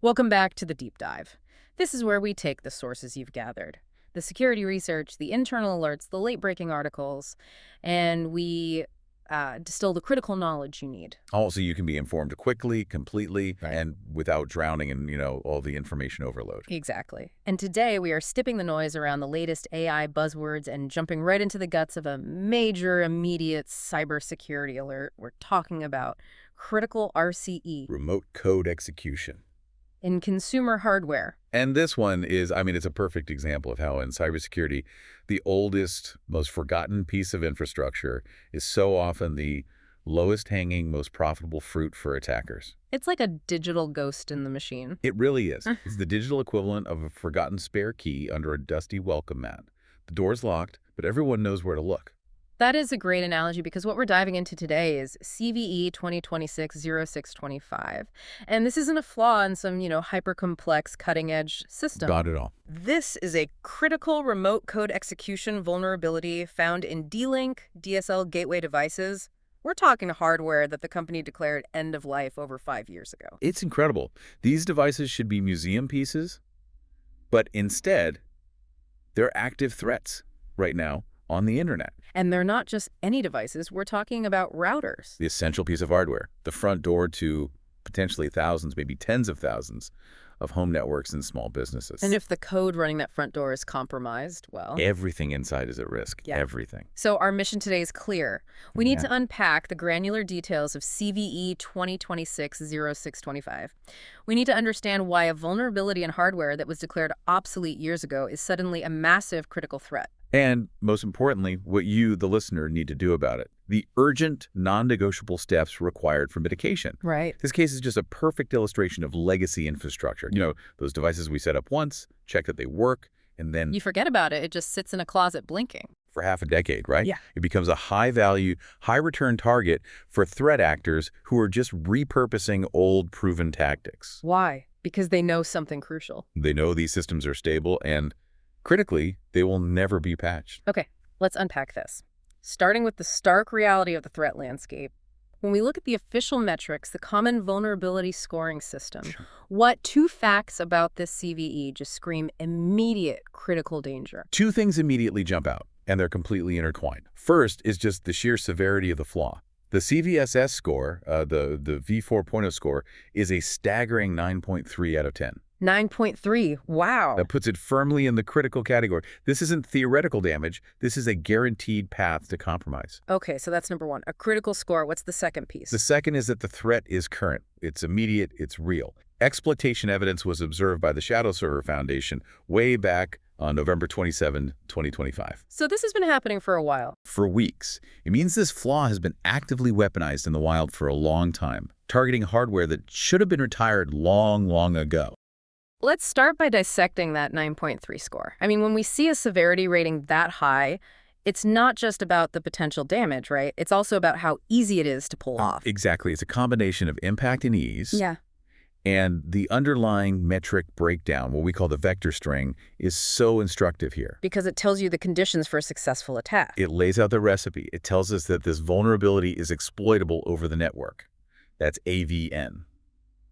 Welcome back to the deep dive. This is where we take the sources you've gathered, the security research, the internal alerts, the late-breaking articles, and we distill the critical knowledge you need. Also, you can be informed quickly, completely, Right. and without drowning in, all the information overload. Exactly. And today we are stipping the noise around the latest AI buzzwords and jumping right into the guts of a major immediate cybersecurity alert. We're talking about critical RCE Remote code execution. in consumer hardware. And this one is, it's a perfect example of how in cybersecurity, the oldest, most forgotten piece of infrastructure is so often the lowest hanging, most profitable fruit for attackers. It's like a digital ghost in the machine. It really is. It's the digital equivalent of a forgotten spare key under a dusty welcome mat. The door's locked, but everyone knows where to look. That is a great analogy because what we're diving into today is CVE 2026-0625. And this isn't a flaw in some, hyper-complex cutting-edge system. Got it all. This is a critical remote code execution vulnerability found in D-Link DSL gateway devices. We're talking hardware that the company declared end of life over 5 years ago. It's incredible. These devices should be museum pieces, but instead, they're active threats right now on the internet. And they're not just any devices. We're talking about routers. The essential piece of hardware, the front door to potentially thousands, maybe tens of thousands of home networks and small businesses. And if the code running that front door is compromised, well... everything inside is at risk. Yeah. Everything. So our mission today is clear. We need Yeah. to unpack the granular details of CVE 2026-0625. We need to understand why a vulnerability in hardware that was declared obsolete years ago is suddenly a massive critical threat. And most importantly, what you, the listener, need to do about it. The urgent, non-negotiable steps required for mitigation. Right. This case is just a perfect illustration of legacy infrastructure. Those devices we set up once, check that they work, and then You forget about it. It just sits in a closet blinking. for half a decade, right? Yeah. It becomes a high-value, high-return target for threat actors who are just repurposing old, proven tactics. Why? Because they know something crucial. They know these systems are stable, and critically, they will never be patched. Okay, let's unpack this. Starting with the stark reality of the threat landscape. When we look at the official metrics, the common vulnerability scoring system, what two facts about this CVE just scream immediate critical danger? Two things immediately jump out, and they're completely intertwined. First is just the sheer severity of the flaw. The CVSS score, the V4.0 score, is a staggering 9.3 out of 10. 9.3. Wow. That puts it firmly in the critical category. This isn't theoretical damage. This is a guaranteed path to compromise. Okay, so that's number one. A critical score. What's the second piece? The second is that the threat is current. It's immediate. It's real. Exploitation evidence was observed by the Shadowserver Foundation way back on November 27, 2025. So this has been happening for a while. For weeks. It means this flaw has been actively weaponized in the wild for a long time, targeting hardware that should have been retired long, long ago. Let's start by dissecting that 9.3 score. I mean, when we see a severity rating that high, it's not just about the potential damage, right? It's also about how easy it is to pull off. Exactly. It's a combination of impact and ease. Yeah. And the underlying metric breakdown, what we call the vector string, is so instructive here. Because it tells you the conditions for a successful attack. It lays out the recipe. It tells us that this vulnerability is exploitable over the network. That's AVN.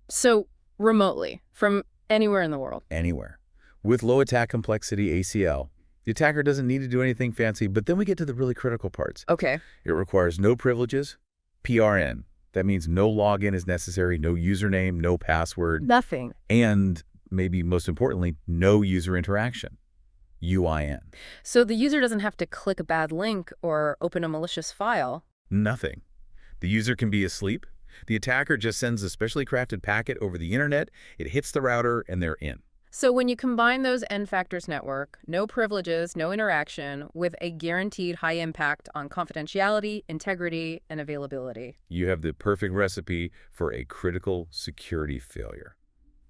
So remotely, from anywhere in the world. Anywhere. With low attack complexity, ACL, the attacker doesn't need to do anything fancy, but then we get to the really critical parts. Okay. It requires no privileges, PRN. That means no login is necessary, no username, no password. Nothing. And maybe most importantly, no user interaction, UIN. So the user doesn't have to click a bad link or open a malicious file. Nothing. The user can be asleep. The attacker just sends a specially crafted packet over the internet, it hits the router, and they're in. So when you combine those N factors network, no privileges, no interaction, with a guaranteed high impact on confidentiality, integrity, and availability. You have the perfect recipe for a critical security failure.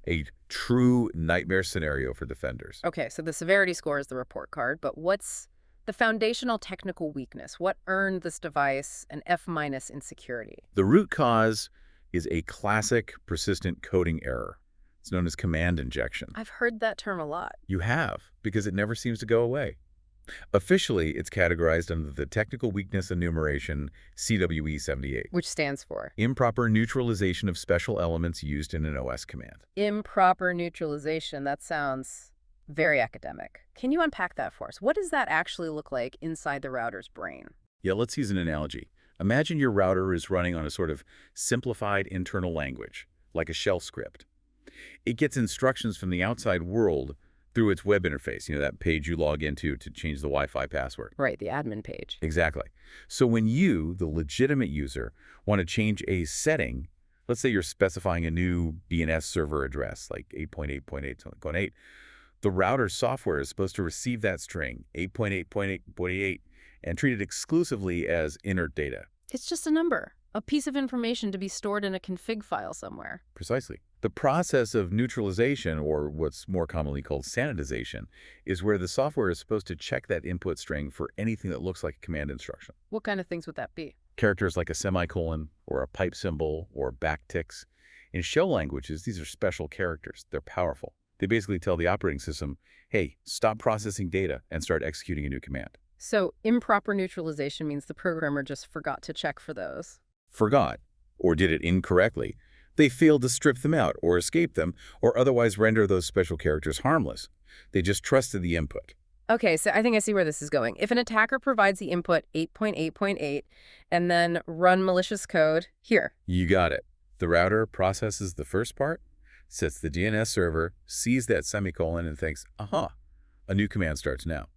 A true nightmare scenario for defenders. Okay, so the severity score is the report card, but what's the foundational technical weakness? What earned this device an F- in security? The root cause is a classic persistent coding error. It's known as command injection. I've heard that term a lot. You have, because it never seems to go away. Officially, it's categorized under the Technical Weakness Enumeration CVE-78, Which stands for improper neutralization of special elements used in an OS command. improper neutralization. That sounds very academic. Can you unpack that for us? What does that actually look like inside the router's brain? Yeah, let's use an analogy. Imagine your router is running on a sort of simplified internal language, like a shell script. It gets instructions from the outside world through its web interface, that page you log into to change the Wi-Fi password. Right, the admin page. Exactly. So when you, the legitimate user, want to change a setting, let's say you're specifying a new DNS server address, like 8.8.8.8, the router software is supposed to receive that string, 8.8.8.8, and treat it exclusively as inert data. It's just a number, a piece of information to be stored in a config file somewhere. Precisely. The process of neutralization, or what's more commonly called sanitization, is where the software is supposed to check that input string for anything that looks like a command instruction. What kind of things would that be? Characters like a semicolon, or a pipe symbol, or backticks. In shell languages, these are special characters. They're powerful. They basically tell the operating system, hey, stop processing data and start executing a new command. So improper neutralization means the programmer just forgot to check for those. Forgot, or did it incorrectly. They failed to strip them out, or escape them, or otherwise render those special characters harmless. They just trusted the input. Okay, so I think I see where this is going. If an attacker provides the input 8.8.8 and then run malicious code, here. You got it. The router processes the first part, sets the DNS server, sees that semicolon, and thinks, aha, a new command starts now.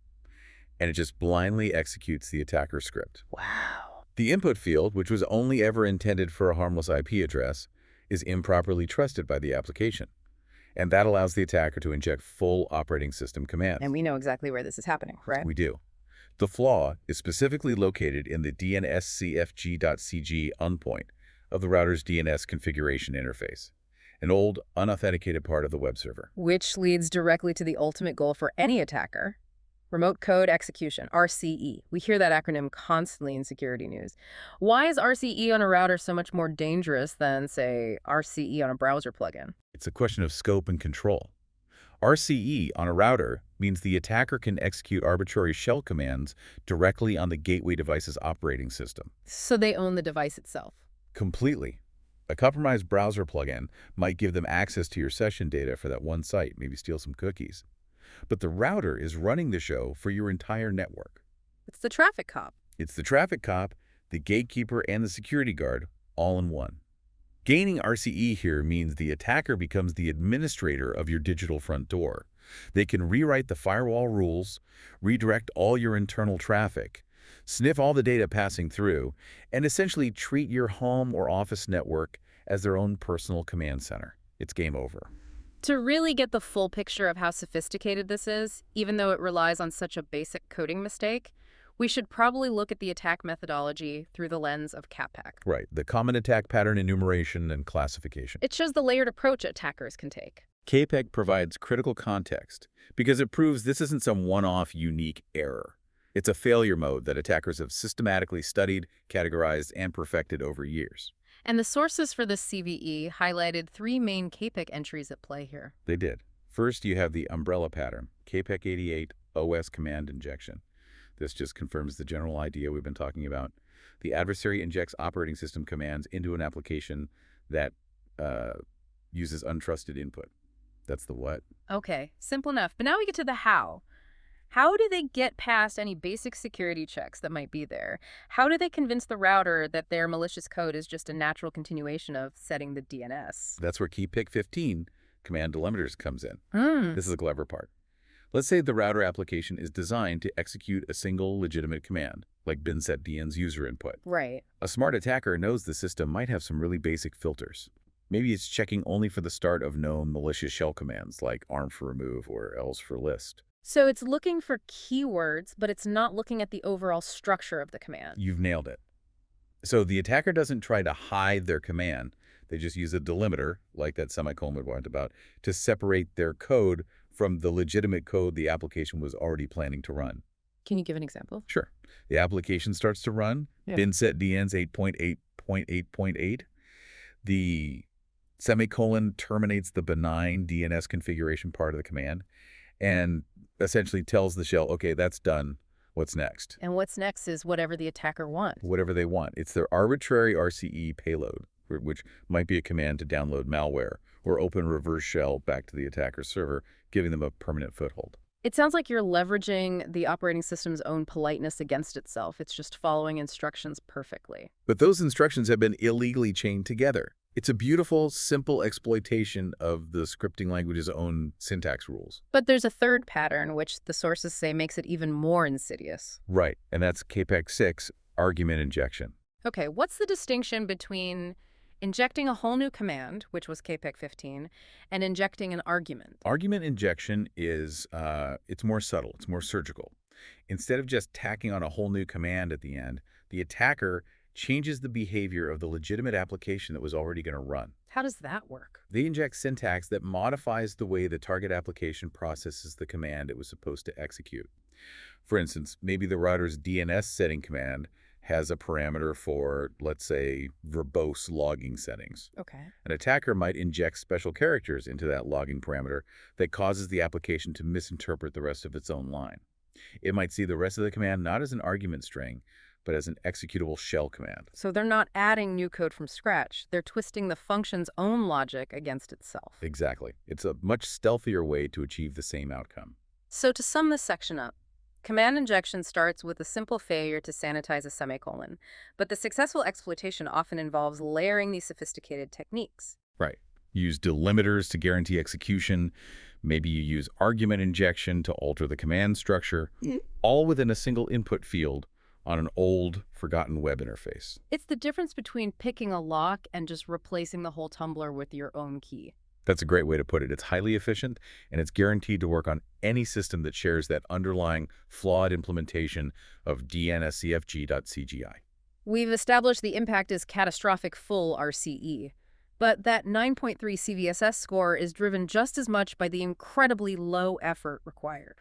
And it just blindly executes the attacker script. Wow. The input field, which was only ever intended for a harmless IP address, is improperly trusted by the application. And that allows the attacker to inject full operating system commands. And we know exactly where this is happening, right? We do. The flaw is specifically located in the dnscfg.cgi endpoint of the router's DNS configuration interface, an old, unauthenticated part of the web server. Which leads directly to the ultimate goal for any attacker. Remote Code Execution, RCE. We hear that acronym constantly in security news. Why is RCE on a router so much more dangerous than, say, RCE on a browser plugin? It's a question of scope and control. RCE on a router means the attacker can execute arbitrary shell commands directly on the gateway device's operating system. So they own the device itself. Completely. A compromised browser plugin might give them access to your session data for that one site, maybe steal some cookies. But the router is running the show for your entire network. It's the traffic cop. It's the traffic cop, the gatekeeper, and the security guard, all in one. Gaining RCE here means the attacker becomes the administrator of your digital front door. They can rewrite the firewall rules, redirect all your internal traffic, sniff all the data passing through, and essentially treat your home or office network as their own personal command center. It's game over. To really get the full picture of how sophisticated this is, even though it relies on such a basic coding mistake, we should probably look at the attack methodology through the lens of CAPAC. Right, the common attack pattern enumeration and classification. It shows the layered approach attackers can take. CAPAC provides critical context because it proves this isn't some one-off unique error. It's a failure mode that attackers have systematically studied, categorized, and perfected over years. And the sources for this CVE highlighted 3 main CAPAC entries at play here. They did. First, you have the umbrella pattern, CAPAC 88 OS command injection. This just confirms the general idea we've been talking about. The adversary injects operating system commands into an application that uses untrusted input. That's the what. Okay, simple enough. But now we get to the how. How do they get past any basic security checks that might be there? How do they convince the router that their malicious code is just a natural continuation of setting the DNS? That's where CAPAC 15 command delimiters comes in. This is the clever part. Let's say the router application is designed to execute a single legitimate command, like binsetdn's user input. Right. A smart attacker knows the system might have some really basic filters. Maybe it's checking only for the start of known malicious shell commands, like arm for remove or else for list. So it's looking for keywords, but it's not looking at the overall structure of the command. You've nailed it. So the attacker doesn't try to hide their command. They just use a delimiter, like that semicolon we talked about, to separate their code from the legitimate code the application was already planning to run. Can you give an example? Sure. The application starts to run, binsetdn's 8.8.8.8. The semicolon terminates the benign DNS configuration part of the command, and essentially tells the shell, okay, that's done. What's next? And what's next is whatever the attacker wants. Whatever they want. It's their arbitrary RCE payload, which might be a command to download malware or open reverse shell back to the attacker's server, giving them a permanent foothold. It sounds like you're leveraging the operating system's own politeness against itself. It's just following instructions perfectly. But those instructions have been illegally chained together. It's a beautiful, simple exploitation of the scripting language's own syntax rules. But there's a third pattern, which the sources say makes it even more insidious. Right, and that's CPEG 6, argument injection. Okay, what's the distinction between injecting a whole new command, which was KPEG 15, and injecting an argument? Argument injection is, it's more subtle, it's more surgical. Instead of just tacking on a whole new command at the end, the attacker changes the behavior of the legitimate application that was already going to run. How does that work? They inject syntax that modifies the way the target application processes the command it was supposed to execute. For instance, maybe the router's DNS setting command has a parameter for, let's say, verbose logging settings. Okay. An attacker might inject special characters into that logging parameter that causes the application to misinterpret the rest of its own line. It might see the rest of the command not as an argument string, but as an executable shell command. So they're not adding new code from scratch. They're twisting the function's own logic against itself. Exactly. It's a much stealthier way to achieve the same outcome. So to sum this section up, command injection starts with a simple failure to sanitize a semicolon, but the successful exploitation often involves layering these sophisticated techniques. Right. Use delimiters to guarantee execution. Maybe you use argument injection to alter the command structure, all within a single input field on an old, forgotten web interface. It's the difference between picking a lock and just replacing the whole tumbler with your own key. That's a great way to put it. It's highly efficient, and it's guaranteed to work on any system that shares that underlying flawed implementation of dnscfg.cgi. We've established the impact is catastrophic full RCE, but that 9.3 CVSS score is driven just as much by the incredibly low effort required.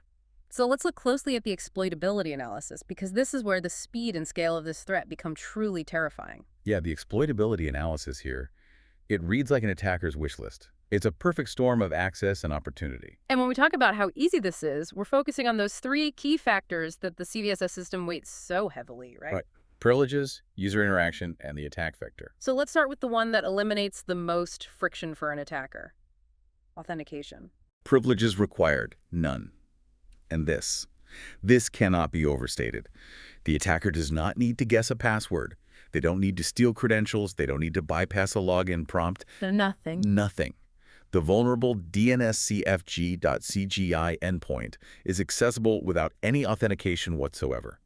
So let's look closely at the exploitability analysis, because this is where the speed and scale of this threat become truly terrifying. Yeah, the exploitability analysis here, it reads like an attacker's wish list. It's a perfect storm of access and opportunity. And when we talk about how easy this is, we're focusing on those three key factors that the CVSS system weights so heavily, right? Right. Privileges, user interaction, and the attack vector. So let's start with the one that eliminates the most friction for an attacker: authentication. Privileges required, none. And this cannot be overstated. The attacker does not need to guess a password. They don't need to steal credentials. They don't need to bypass a login prompt. Nothing. Nothing. The vulnerable dnscfg.cgi endpoint is accessible without any authentication whatsoever.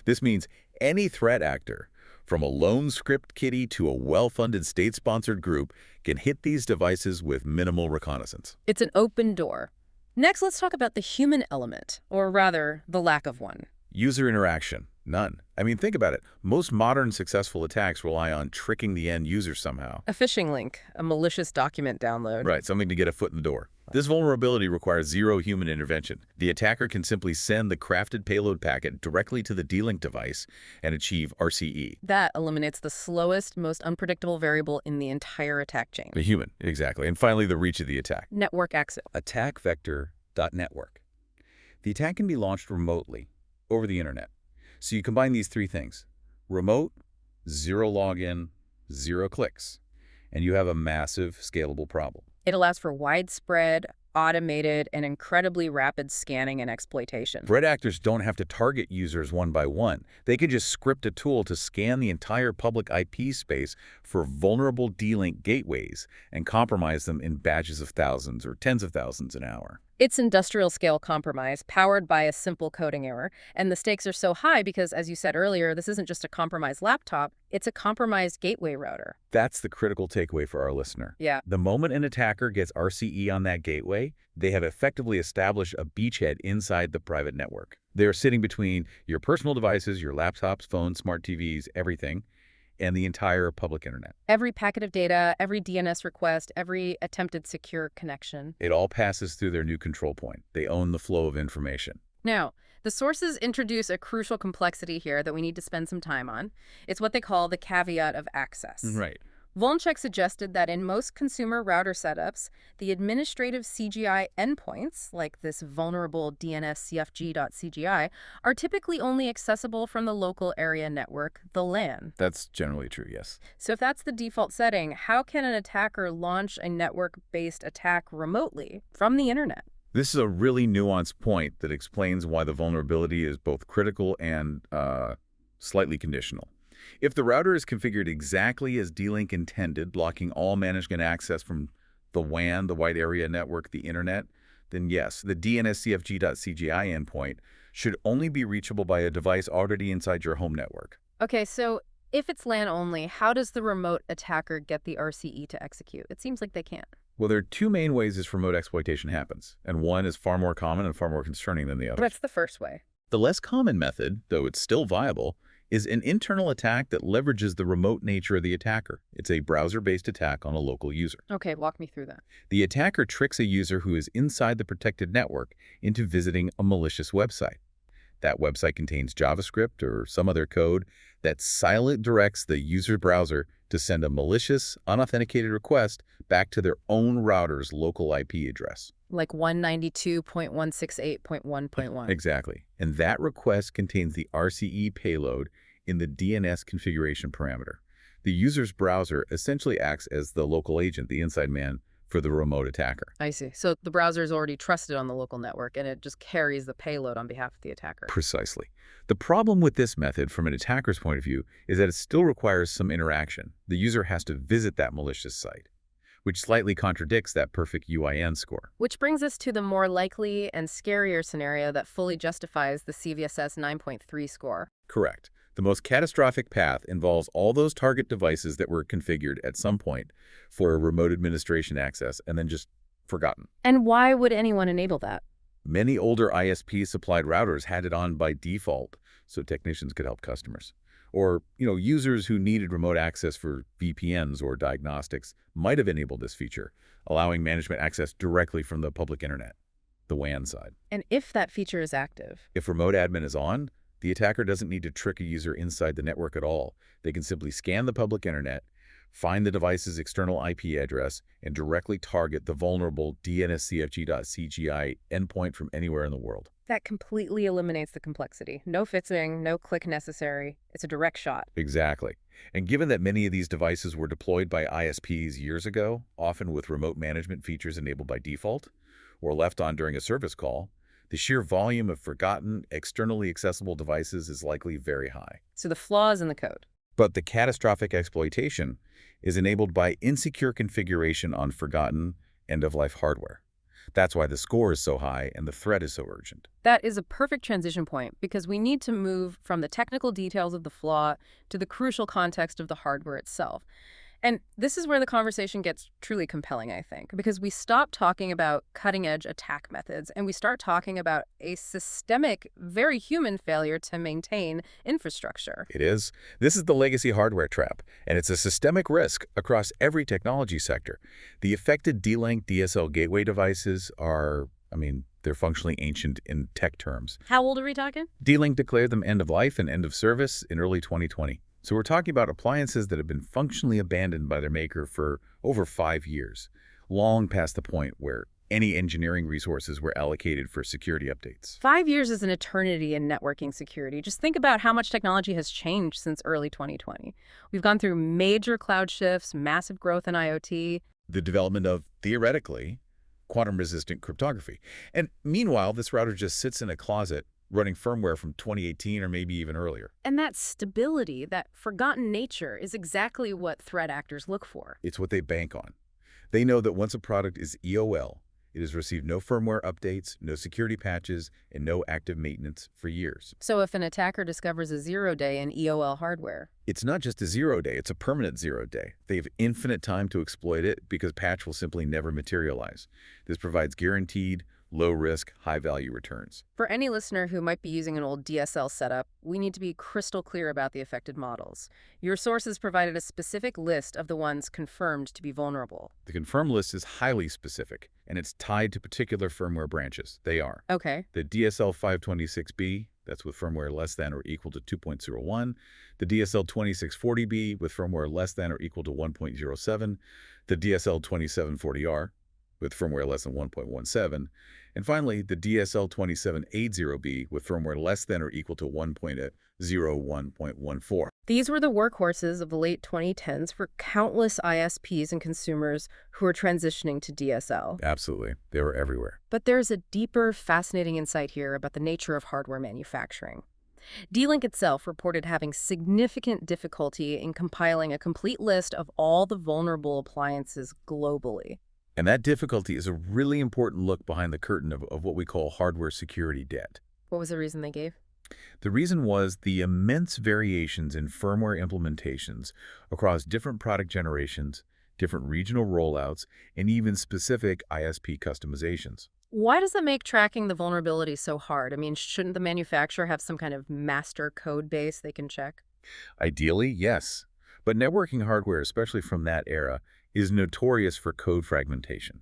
This means any threat actor, from a lone script kiddie to a well-funded state-sponsored group, can hit these devices with minimal reconnaissance. It's an open door. Next, let's talk about the human element, or rather, the lack of one. User interaction, none. I mean, think about it. Most modern successful attacks rely on tricking the end user somehow. A phishing link, a malicious document download. Right, something to get a foot in the door. This vulnerability requires zero human intervention. The attacker can simply send the crafted payload packet directly to the D-Link device and achieve RCE. That eliminates the slowest, most unpredictable variable in the entire attack chain. The human, exactly. And finally, the reach of the attack. Network exit. Attack vector.network. The attack can be launched remotely over the internet. So you combine these three things: remote, zero login, zero clicks, and you have a massive scalable problem. It allows for widespread, automated, and incredibly rapid scanning and exploitation. Threat actors don't have to target users one by one. They can just script a tool to scan the entire public IP space for vulnerable D-Link gateways and compromise them in batches of thousands or tens of thousands an hour. It's industrial-scale compromise, powered by a simple coding error. And the stakes are so high because, as you said earlier, this isn't just a compromised laptop, it's a compromised gateway router. That's the critical takeaway for our listener. Yeah. The moment an attacker gets RCE on that gateway, they have effectively established a beachhead inside the private network. They are sitting between your personal devices, your laptops, phones, smart TVs, everything, and the entire public internet. Every packet of data, every DNS request, every attempted secure connection. It all passes through their new control point. They own the flow of information. Now, the sources introduce a crucial complexity here that we need to spend some time on. It's what they call the caveat of access. Right. Volncheck suggested that in most consumer router setups, the administrative CGI endpoints, like this vulnerable dnscfg.cgi, are typically only accessible from the local area network, the LAN. That's generally true, yes. So if that's the default setting, how can an attacker launch a network-based attack remotely from the internet? This is a really nuanced point that explains why the vulnerability is both critical and slightly conditional. If the router is configured exactly as D-Link intended, blocking all management access from the WAN, the wide area network, the internet, then yes, the dnscfg.cgi endpoint should only be reachable by a device already inside your home network. Okay, so if it's LAN only, how does the remote attacker get the RCE to execute? It seems like they can't. Well, there are two main ways this remote exploitation happens, and one is far more common and far more concerning than the other. What's the first way? The less common method, though it's still viable, is an internal attack that leverages the remote nature of the attacker. It's a browser-based attack on a local user. Okay, walk me through that. The attacker tricks a user who is inside the protected network into visiting a malicious website. That website contains JavaScript or some other code that silently directs the user's browser to send a malicious, unauthenticated request back to their own router's local IP address. Like 192.168.1.1. Exactly. And that request contains the RCE payload in the DNS configuration parameter. The user's browser essentially acts as the local agent, the inside man, for the remote attacker. I see. So the browser is already trusted on the local network, and it just carries the payload on behalf of the attacker. Precisely. The problem with this method from an attacker's point of view is that it still requires some interaction. The user has to visit that malicious site, which slightly contradicts that perfect UIN score. Which brings us to the more likely and scarier scenario that fully justifies the CVSS 9.3 score. Correct. The most catastrophic path involves all those target devices that were configured at some point for remote administration access and then just forgotten. And why would anyone enable that? Many older ISP-supplied routers had it on by default so technicians could help customers. Or, users who needed remote access for VPNs or diagnostics might have enabled this feature, allowing management access directly from the public internet, the WAN side. And if that feature is active? If remote admin is on, the attacker doesn't need to trick a user inside the network at all. They can simply scan the public internet, find the device's external IP address, and directly target the vulnerable dnscfg.cgi endpoint from anywhere in the world. That completely eliminates the complexity. No fixing, no click necessary. It's a direct shot. Exactly. And given that many of these devices were deployed by ISPs years ago, often with remote management features enabled by default, or left on during a service call, the sheer volume of forgotten, externally accessible devices is likely very high. So the flaw is in the code. But the catastrophic exploitation is enabled by insecure configuration on forgotten, end-of-life hardware. That's why the score is so high and the threat is so urgent. That is a perfect transition point because we need to move from the technical details of the flaw to the crucial context of the hardware itself. And this is where the conversation gets truly compelling, I think, because we stop talking about cutting-edge attack methods and we start talking about a systemic, very human failure to maintain infrastructure. It is. This is the legacy hardware trap, and it's a systemic risk across every technology sector. The affected D-Link DSL gateway devices are, they're functionally ancient in tech terms. How old are we talking? D-Link declared them end of life and end of service in early 2020. So we're talking about appliances that have been functionally abandoned by their maker for over 5 years, long past the point where any engineering resources were allocated for security updates. 5 years is an eternity in networking security. Just think about how much technology has changed since early 2020. We've gone through major cloud shifts, massive growth in IoT. The development of, theoretically, quantum-resistant cryptography. And meanwhile, this router just sits in a closet running firmware from 2018 or maybe even earlier. And that stability, that forgotten nature, is exactly what threat actors look for. It's what they bank on. They know that once a product is EOL, it has received no firmware updates, no security patches, and no active maintenance for years. So if an attacker discovers a 0-day in EOL hardware, it's not just a 0-day, it's a permanent 0-day. They have infinite time to exploit it because patch will simply never materialize. This provides guaranteed, low-risk, high-value returns. For any listener who might be using an old DSL setup, we need to be crystal clear about the affected models. Your sources provided a specific list of the ones confirmed to be vulnerable. The confirmed list is highly specific, and it's tied to particular firmware branches. They are Okay. the DSL 526B, that's with firmware less than or equal to 2.01, the DSL-2640B with firmware less than or equal to 1.07, the DSL-2740R with firmware less than 1.17, and finally the DSL-2780B with firmware less than or equal to 1.01.14. These were the workhorses of the late 2010s for countless ISPs and consumers who were transitioning to DSL. Absolutely. They were everywhere. But there's a deeper, fascinating insight here about the nature of hardware manufacturing. D-Link itself reported having significant difficulty in compiling a complete list of all the vulnerable appliances globally. And that difficulty is a really important look behind the curtain of what we call hardware security debt. What was the reason they gave? The reason was the immense variations in firmware implementations across different product generations, different regional rollouts, and even specific ISP customizations. Why does that make tracking the vulnerability so hard? I mean, shouldn't the manufacturer have some kind of master code base they can check? Ideally, yes. But networking hardware, especially from that era, is notorious for code fragmentation.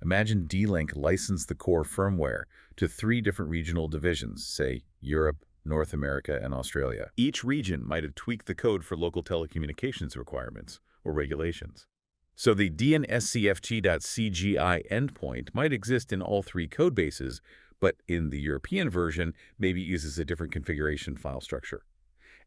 Imagine D-Link licensed the core firmware to 3 different regional divisions, say Europe, North America, and Australia. Each region might have tweaked the code for local telecommunications requirements or regulations. So the dnscfg.cgi endpoint might exist in all 3 code bases, but in the European version, maybe uses a different configuration file structure.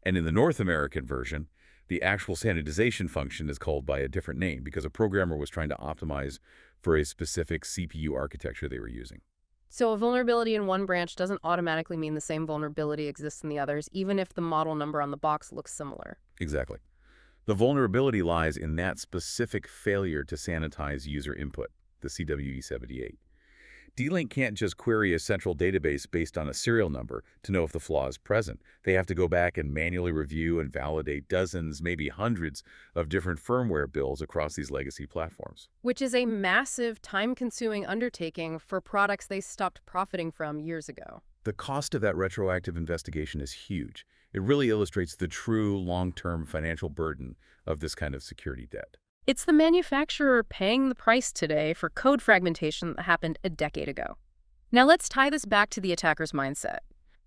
And in the North American version, the actual sanitization function is called by a different name because a programmer was trying to optimize for a specific CPU architecture they were using. So a vulnerability in one branch doesn't automatically mean the same vulnerability exists in the others, even if the model number on the box looks similar. Exactly. The vulnerability lies in that specific failure to sanitize user input, the CVE-78. D-Link can't just query a central database based on a serial number to know if the flaw is present. They have to go back and manually review and validate dozens, maybe hundreds, of different firmware builds across these legacy platforms. Which is a massive, time-consuming undertaking for products they stopped profiting from years ago. The cost of that retroactive investigation is huge. It really illustrates the true long-term financial burden of this kind of security debt. It's the manufacturer paying the price today for code fragmentation that happened a decade ago. Now let's tie this back to the attacker's mindset.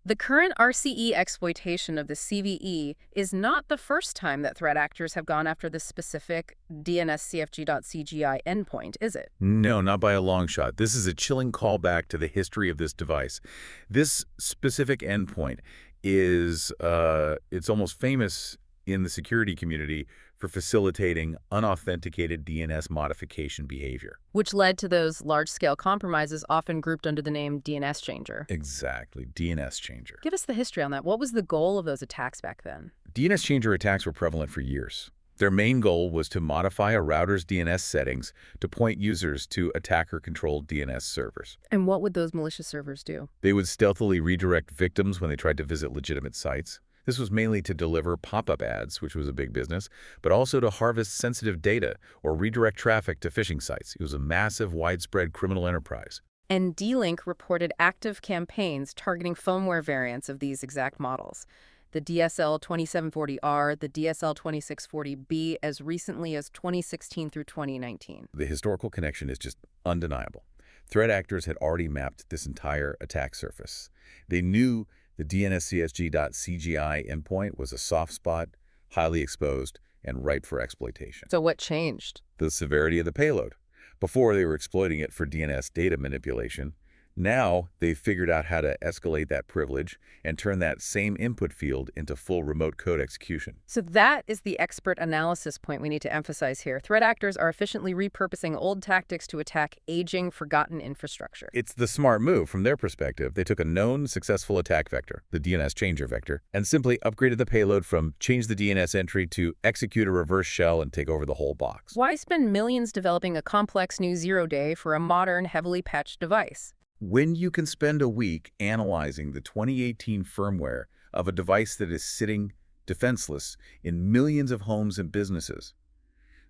The current RCE exploitation of the CVE is not the first time that threat actors have gone after this specific dnscfg.cgi endpoint, is it? No, not by a long shot. This is a chilling callback to the history of this device. This specific endpoint is, it's almost famous in the security community for facilitating unauthenticated DNS modification behavior. Which led to those large-scale compromises often grouped under the name DNS changer. Exactly, DNS changer. Give us the history on that. What was the goal of those attacks back then? DNS changer attacks were prevalent for years. Their main goal was to modify a router's DNS settings to point users to attacker-controlled DNS servers. And what would those malicious servers do? They would stealthily redirect victims when they tried to visit legitimate sites. This was mainly to deliver pop-up ads, which was a big business, but also to harvest sensitive data or redirect traffic to phishing sites. It was a massive, widespread criminal enterprise. And D-Link reported active campaigns targeting firmware variants of these exact models. The DSL-2740R, the DSL-2640B, as recently as 2016 through 2019. The historical connection is just undeniable. Threat actors had already mapped this entire attack surface. They knew the dnscfg.cgi endpoint was a soft spot, highly exposed, and ripe for exploitation. So what changed? The severity of the payload. Before, they were exploiting it for DNS data manipulation. Now, they've figured out how to escalate that privilege and turn that same input field into full remote code execution. So that is the expert analysis point we need to emphasize here. Threat actors are efficiently repurposing old tactics to attack aging, forgotten infrastructure. It's the smart move from their perspective. They took a known successful attack vector, the DNS changer vector, and simply upgraded the payload from change the DNS entry to execute a reverse shell and take over the whole box. Why spend millions developing a complex new zero-day for a modern, heavily patched device? When you can spend a week analyzing the 2018 firmware of a device that is sitting defenseless in millions of homes and businesses,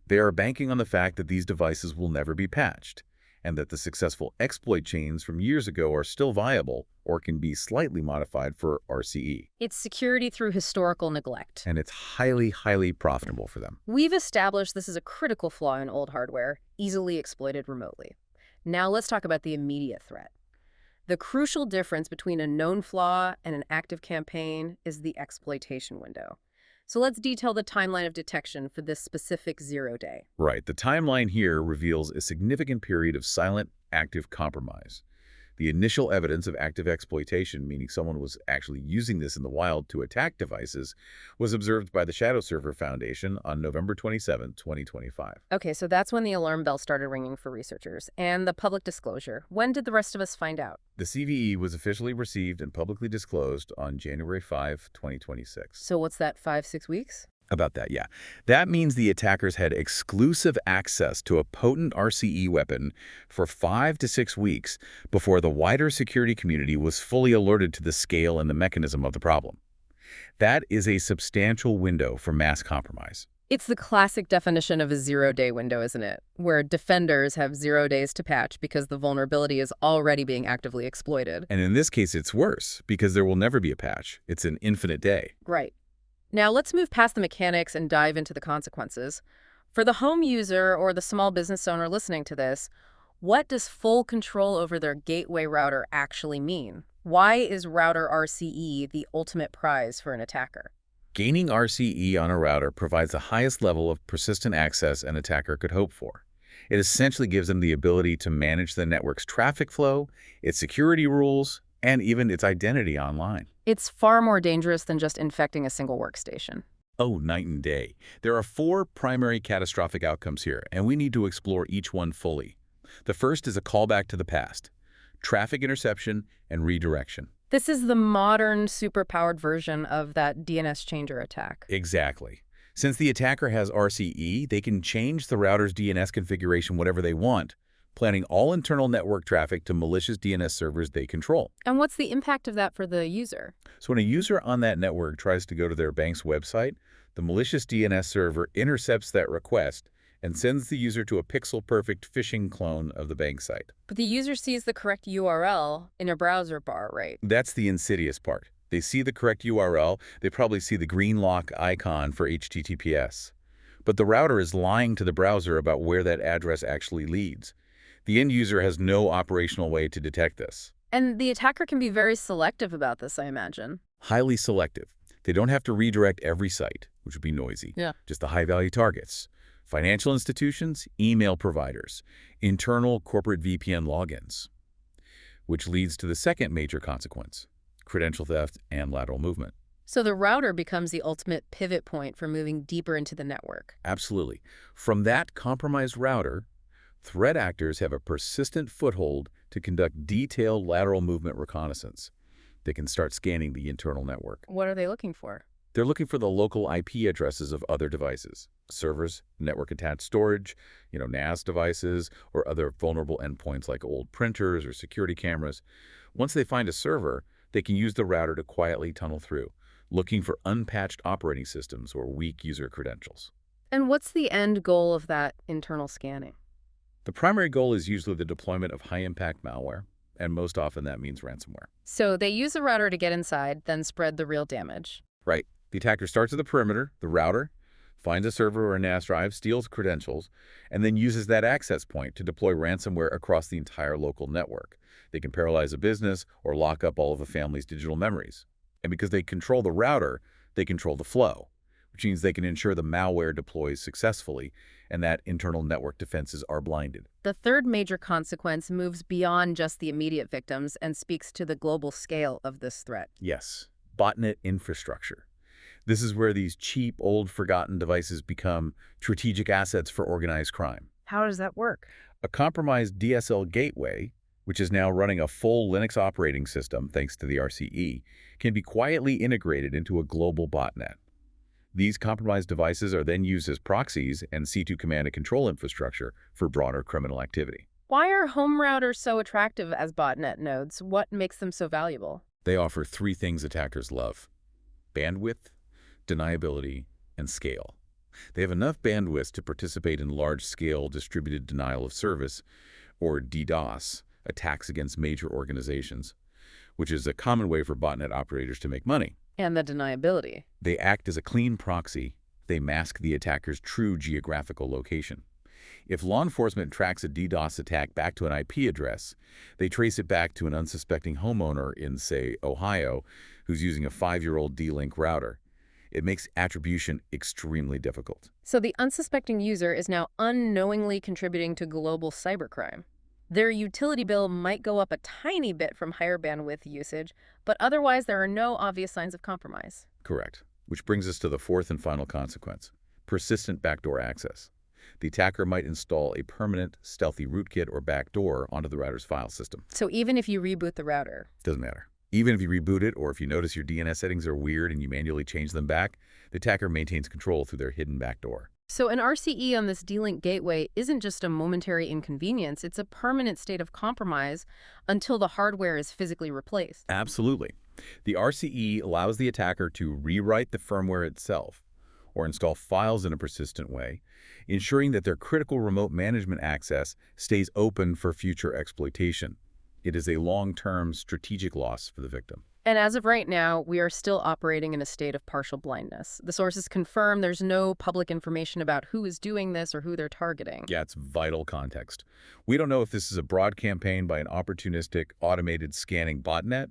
they are banking on the fact that these devices will never be patched, and that the successful exploit chains from years ago are still viable or can be slightly modified for RCE. It's security through historical neglect. And it's highly, highly profitable for them. We've established this is a critical flaw in old hardware, easily exploited remotely. Now let's talk about the immediate threat. The crucial difference between a known flaw and an active campaign is the exploitation window. So let's detail the timeline of detection for this specific 0-day. Right. The timeline here reveals a significant period of silent, active compromise. The initial evidence of active exploitation, meaning someone was actually using this in the wild to attack devices, was observed by the Shadowserver Foundation on November 27, 2025. Okay, so that's when the alarm bell started ringing for researchers. And the public disclosure. When did the rest of us find out? The CVE was officially received and publicly disclosed on January 5, 2026. So what's that, 5-6 weeks? About that, yeah. That means the attackers had exclusive access to a potent RCE weapon for 5 to 6 weeks before the wider security community was fully alerted to the scale and the mechanism of the problem. That is a substantial window for mass compromise. It's the classic definition of a 0-day window, isn't it? Where defenders have 0 days to patch because the vulnerability is already being actively exploited. And in this case, it's worse because there will never be a patch. It's an infinite day. Right. Now let's move past the mechanics and dive into the consequences. For the home user or the small business owner listening to this, what does full control over their gateway router actually mean? Why is router RCE the ultimate prize for an attacker? Gaining RCE on a router provides the highest level of persistent access an attacker could hope for. It essentially gives them the ability to manage the network's traffic flow, its security rules, and even its identity online. It's far more dangerous than just infecting a single workstation. Oh, night and day. There are 4 primary catastrophic outcomes here, and we need to explore each one fully. The first is a callback to the past, traffic interception and redirection. This is the modern, superpowered version of that DNS changer attack. Exactly. Since the attacker has RCE, they can change the router's DNS configuration whatever they want, planning all internal network traffic to malicious DNS servers they control. And what's the impact of that for the user? So when a user on that network tries to go to their bank's website, the malicious DNS server intercepts that request and sends the user to a pixel-perfect phishing clone of the bank site. But the user sees the correct URL in a browser bar, right? That's the insidious part. They see the correct URL, they probably see the green lock icon for HTTPS. But the router is lying to the browser about where that address actually leads. The end user has no operational way to detect this. And the attacker can be very selective about this, I imagine. Highly selective. They don't have to redirect every site, which would be noisy. Yeah. Just the high-value targets. Financial institutions, email providers, internal corporate VPN logins. Which leads to the second major consequence, credential theft and lateral movement. So the router becomes the ultimate pivot point for moving deeper into the network. Absolutely. From that compromised router, threat actors have a persistent foothold to conduct detailed lateral movement reconnaissance. They can start scanning the internal network. What are they looking for? They're looking for the local IP addresses of other devices, servers, network-attached storage, NAS devices, or other vulnerable endpoints like old printers or security cameras. Once they find a server, they can use the router to quietly tunnel through, looking for unpatched operating systems or weak user credentials. And what's the end goal of that internal scanning? The primary goal is usually the deployment of high-impact malware, and most often that means ransomware. So they use a router to get inside, then spread the real damage. Right. The attacker starts at the perimeter, the router, finds a server or a NAS drive, steals credentials, and then uses that access point to deploy ransomware across the entire local network. They can paralyze a business or lock up all of a family's digital memories. And because they control the router, they control the flow, which means they can ensure the malware deploys successfully and that internal network defenses are blinded. The third major consequence moves beyond just the immediate victims and speaks to the global scale of this threat. Yes, botnet infrastructure. This is where these cheap, old, forgotten devices become strategic assets for organized crime. How does that work? A compromised DSL gateway, which is now running a full Linux operating system thanks to the RCE, can be quietly integrated into a global botnet. These compromised devices are then used as proxies and C2 command and control infrastructure for broader criminal activity. Why are home routers so attractive as botnet nodes? What makes them so valuable? They offer 3 things attackers love: bandwidth, deniability, and scale. They have enough bandwidth to participate in large-scale distributed denial of service, or DDoS, attacks against major organizations, which is a common way for botnet operators to make money. And the deniability. They act as a clean proxy. They mask the attacker's true geographical location. If law enforcement tracks a DDoS attack back to an IP address, they trace it back to an unsuspecting homeowner in, say, Ohio, who's using a 5-year-old D-Link router. It makes attribution extremely difficult. So the unsuspecting user is now unknowingly contributing to global cybercrime. Their utility bill might go up a tiny bit from higher bandwidth usage, but otherwise there are no obvious signs of compromise. Correct. Which brings us to the fourth and final consequence: persistent backdoor access. The attacker might install a permanent, stealthy rootkit or backdoor onto the router's file system. So even if you reboot the router, Doesn't matter. Even if you reboot it, or if you notice your DNS settings are weird and you manually change them back, the attacker maintains control through their hidden backdoor. so an RCE on this D-Link gateway isn't just a momentary inconvenience, it's a permanent state of compromise until the hardware is physically replaced. Absolutely. The RCE allows the attacker to rewrite the firmware itself or install files in a persistent way, ensuring that their critical remote management access stays open for future exploitation. It is a long-term strategic loss for the victim. And as of right now, we are still operating in a state of partial blindness. The sources confirm there's no public information about who is doing this or who they're targeting. Yeah, it's vital context. We don't know if this is a broad campaign by an opportunistic, automated scanning botnet,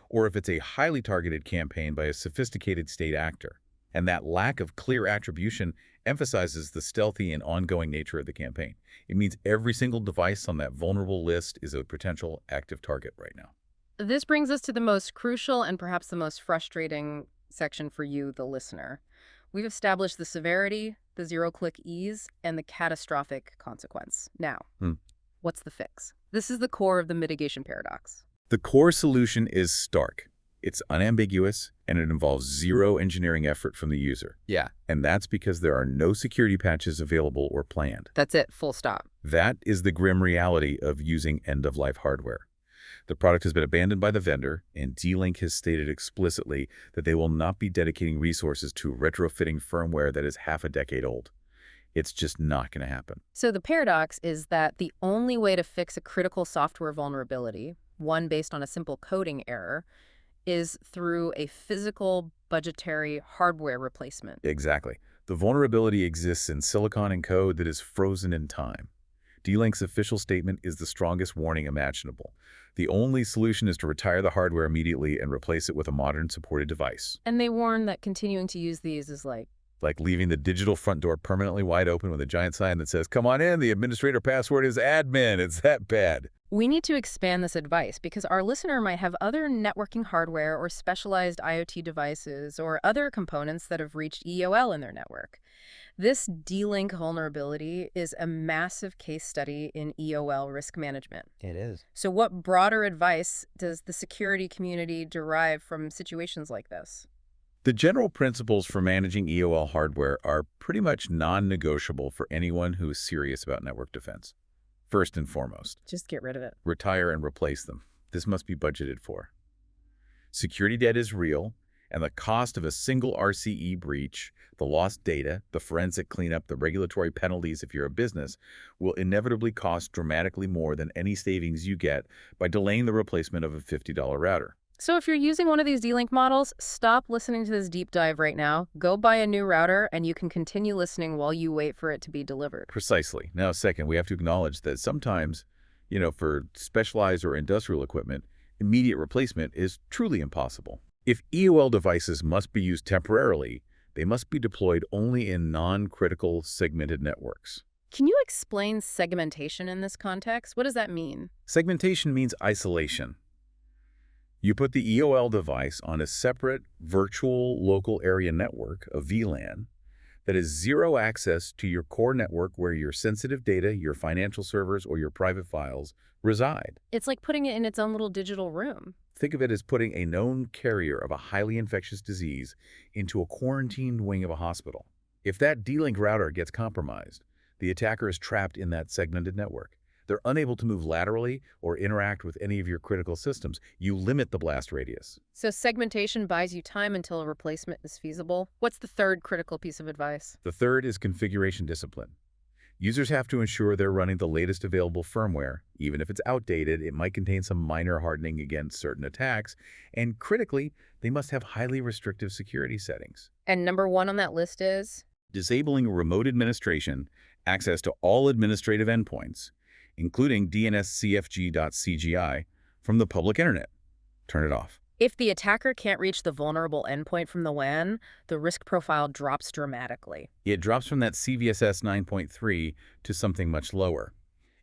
or if it's a highly targeted campaign by a sophisticated state actor. And that lack of clear attribution emphasizes the stealthy and ongoing nature of the campaign. It means every single device on that vulnerable list is a potential active target right now. This brings us to the most crucial and perhaps the most frustrating section for you, the listener. We've established the severity, the zero-click ease, and the catastrophic consequence. Now, what's the fix? This is the core of the mitigation paradox. The core solution is stark. It's unambiguous, and it involves zero engineering effort from the user. Yeah. And that's because there are no security patches available or planned. That's it, full stop. That is the grim reality of using end-of-life hardware. The product has been abandoned by the vendor, and D-Link has stated explicitly that they will not be dedicating resources to retrofitting firmware that is half a decade old. It's just not going to happen. So the paradox is that the only way to fix a critical software vulnerability, one based on a simple coding error, is through a physical, budgetary hardware replacement. Exactly. The vulnerability exists in silicon and code that is frozen in time. D-Link's official statement is the strongest warning imaginable. The only solution is to retire the hardware immediately and replace it with a modern supported device. And they warn that continuing to use these is like leaving the digital front door permanently wide open with a giant sign that says, "Come on in, the administrator password is admin." It's that bad. we need to expand this advice because our listener might have other networking hardware or specialized IoT devices or other components that have reached EOL in their network. This D-Link vulnerability is a massive case study in EOL risk management. It is. So what broader advice does the security community derive from situations like this? The general principles for managing EOL hardware are pretty much non-negotiable for anyone who is serious about network defense. First and foremost, Just get rid of it. retire and replace them. This must be budgeted for. Security debt is real, and the cost of a single RCE breach, the lost data, the forensic cleanup, the regulatory penalties if you're a business, will inevitably cost dramatically more than any savings you get by delaying the replacement of a $50 router. So if you're using one of these D-Link models, stop listening to this deep dive right now. Go buy a new router, and you can continue listening while you wait for it to be delivered. Precisely. Now, second, we have to acknowledge that sometimes, for specialized or industrial equipment, immediate replacement is truly impossible. If EOL devices must be used temporarily, they must be deployed only in non-critical segmented networks. Can you explain segmentation in this context? What does that mean? Segmentation means isolation. You put the EOL device on a separate virtual local area network, a VLAN, that has zero access to your core network where your sensitive data, your financial servers, or your private files reside. It's like putting it in its own little digital room. Think of it as putting a known carrier of a highly infectious disease into a quarantined wing of a hospital. If that D-Link router gets compromised, the attacker is trapped in that segmented network. They're unable to move laterally or interact with any of your critical systems. You limit the blast radius. So segmentation buys you time until a replacement is feasible. What's the third critical piece of advice? The third is configuration discipline. Users have to ensure they're running the latest available firmware. Even if it's outdated, it might contain some minor hardening against certain attacks. And critically, they must have highly restrictive security settings. And number one on that list is? Disabling remote administration access to all administrative endpoints, including dnscfg.cgi, from the public internet. Turn it off. If the attacker can't reach the vulnerable endpoint from the WAN, the risk profile drops dramatically. It drops from that CVSS 9.3 to something much lower.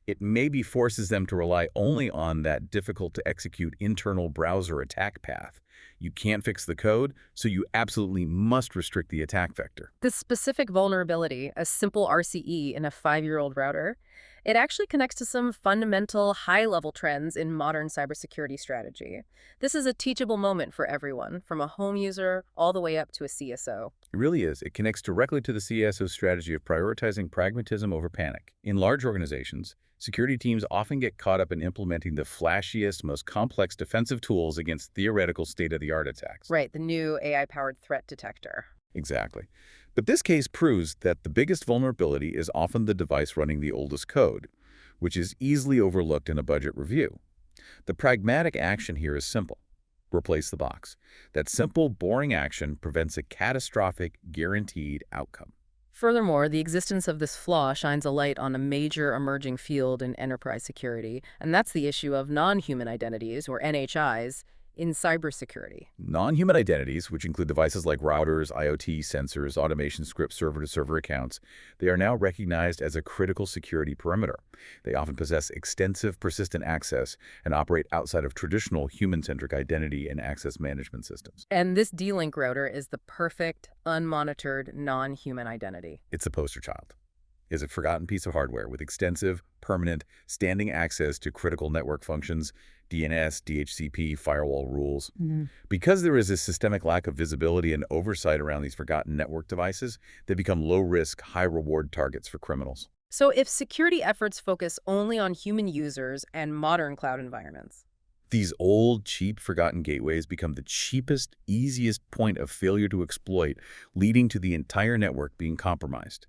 It maybe forces them to rely only on that difficult-to-execute internal browser attack path. You can't fix the code, so you absolutely must restrict the attack vector. This specific vulnerability, a simple RCE in a 5-year-old router, it actually connects to some fundamental high-level trends in modern cybersecurity strategy. This is a teachable moment for everyone, from a home user all the way up to a CSO. It really is. It connects directly to the CSO strategy of prioritizing pragmatism over panic. In large organizations, security teams often get caught up in implementing the flashiest, most complex defensive tools against theoretical state-of-the-art attacks. Right, the new AI-powered threat detector. Exactly. But this case proves that the biggest vulnerability is often the device running the oldest code, which is easily overlooked in a budget review. The pragmatic action here is simple. Replace the box. That simple, boring action prevents a catastrophic, guaranteed outcome. Furthermore, the existence of this flaw shines a light on a major emerging field in enterprise security, and that's the issue of non-human identities, or NHIs, in cybersecurity. Non-human identities, which include devices like routers, IoT, sensors, automation scripts, server-to-server accounts, they are now recognized as a critical security perimeter. They often possess extensive, persistent access and operate outside of traditional human-centric identity and access management systems. And this D-Link router is the perfect, unmonitored, non-human identity. It's a poster child. Is a forgotten piece of hardware with extensive, permanent, standing access to critical network functions, DNS, DHCP, firewall rules. Because there is a systemic lack of visibility and oversight around these forgotten network devices, they become low-risk, high-reward targets for criminals. So if security efforts focus only on human users and modern cloud environments, These old, cheap, forgotten gateways become the cheapest, easiest point of failure to exploit, leading to the entire network being compromised.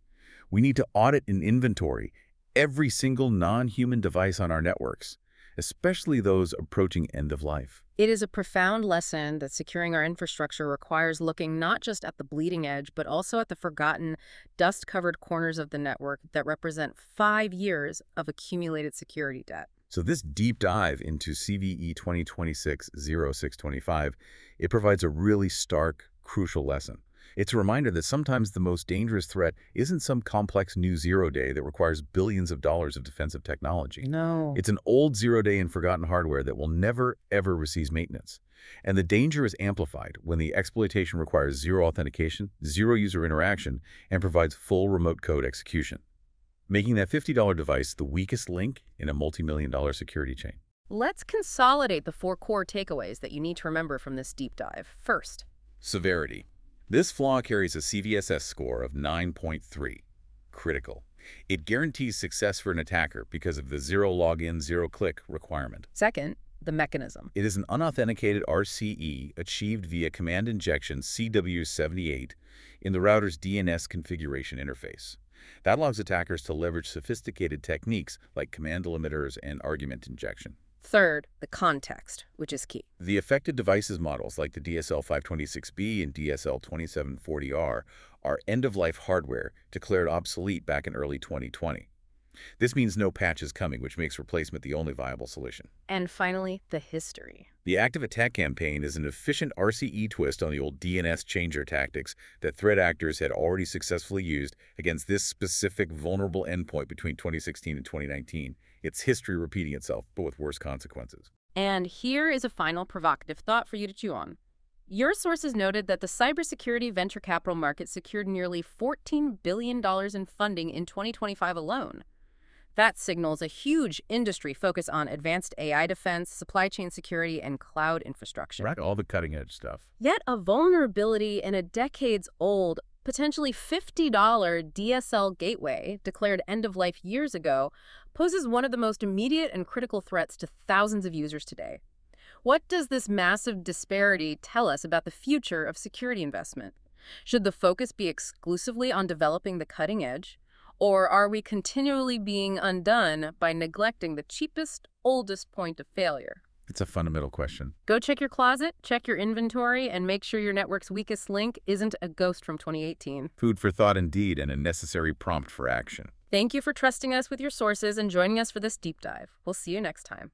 We need to audit and inventory every single non-human device on our networks, especially those approaching end of life. it is a profound lesson that securing our infrastructure requires looking not just at the bleeding edge, but also at the forgotten, dust-covered corners of the network that represent 5 years of accumulated security debt. So this deep dive into CVE 2026-0625, it provides a really stark, crucial lesson. It's a reminder that sometimes the most dangerous threat isn't some complex new zero-day that requires billions of dollars of defensive technology. No. It's an old zero-day and forgotten hardware that will never, ever receive maintenance. And the danger is amplified when the exploitation requires zero authentication, zero user interaction, and provides full remote code execution, making that $50 device the weakest link in a multi-million-dollar security chain. Let's consolidate the 4 core takeaways that you need to remember from this deep dive. First, Severity. This flaw carries a CVSS score of 9.3. Critical. It guarantees success for an attacker because of the zero login, zero click requirement. second, the mechanism. It is an unauthenticated RCE achieved via command injection CW78 in the router's DNS configuration interface. That allows attackers to leverage sophisticated techniques like command delimiters and argument injection. Third, the context, which is key. The affected devices models like the DSL 526B and DSL 2740R are end-of-life hardware declared obsolete back in early 2020. This means no patch is coming, which makes replacement the only viable solution. And finally, the history. The active attack campaign is an efficient RCE twist on the old DNS changer tactics that threat actors had already successfully used against this specific vulnerable endpoint between 2016 and 2019. It's history repeating itself, but with worse consequences. And here is a final provocative thought for you to chew on. Your sources noted that the cybersecurity venture capital market secured nearly $14 billion in funding in 2025 alone. That signals a huge industry focus on advanced AI defense, supply chain security, and cloud infrastructure. Right, all the cutting-edge stuff. Yet a vulnerability in a decades-old, potentially $50 DSL gateway declared end-of-life years ago poses one of the most immediate and critical threats to thousands of users today. What does this massive disparity tell us about the future of security investment? Should the focus be exclusively on developing the cutting edge? Or are we continually being undone by neglecting the cheapest, oldest point of failure? It's a fundamental question. Go check your closet, check your inventory, and make sure your network's weakest link isn't a ghost from 2018. Food for thought indeed, and a necessary prompt for action. Thank you for trusting us with your sources and joining us for this deep dive. We'll see you next time.